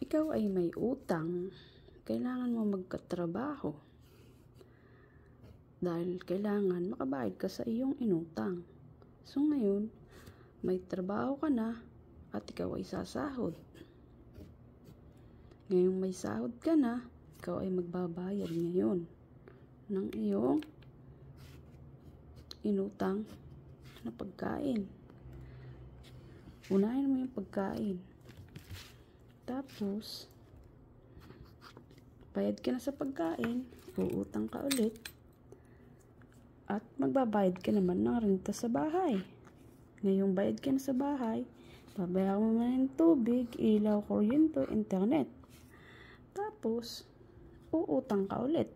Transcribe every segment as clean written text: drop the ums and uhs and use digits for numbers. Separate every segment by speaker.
Speaker 1: Ikaw ay may utang, kailangan mo magkatrabaho dahil kailangan makabayad ka sa iyong inutang. So ngayon, may trabaho ka na at ikaw ay sasahod. Ngayong may sahod ka na, ikaw ay magbabayad ngayon ng iyong inutang na pagkain. Unahin mo yung pagkain. Tapos, bayad ka na sa pagkain, uutang ka ulit, at magbabayad ka naman ng renta sa bahay. Ngayong bayad ka na sa bahay, babayaran mo naman ng tubig, ilaw, kuryente, internet. Tapos, uutang ka ulit.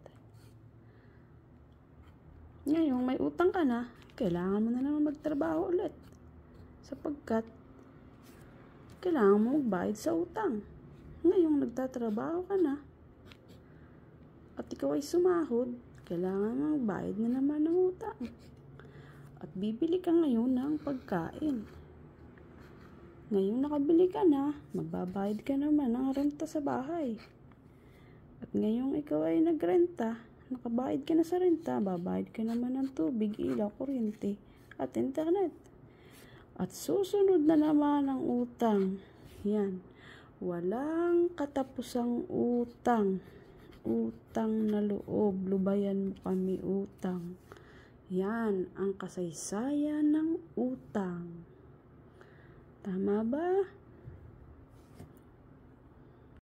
Speaker 1: Ngayong may utang ka na, kailangan mo na naman magtrabaho ulit. Sapagkat, kailangan mo magbayad sa utang. Ngayong nagtatrabaho ka na, at ikaw ay sumahod, kailangan mo magbayad na naman ng utang. At bibili ka ngayon ng pagkain. Ngayong nakabili ka na, magbabayad ka naman ng renta sa bahay. At ngayong ikaw ay nagrenta, nakabayad ka na sa renta, babayad ka naman ng tubig, ilaw, kuryente, at internet. At susunod na naman ang utang. Yan. Walang katapusang utang. Utang na loob. Lubayan mo kami utang. Yan ang kasaysayan ng utang. Tama ba?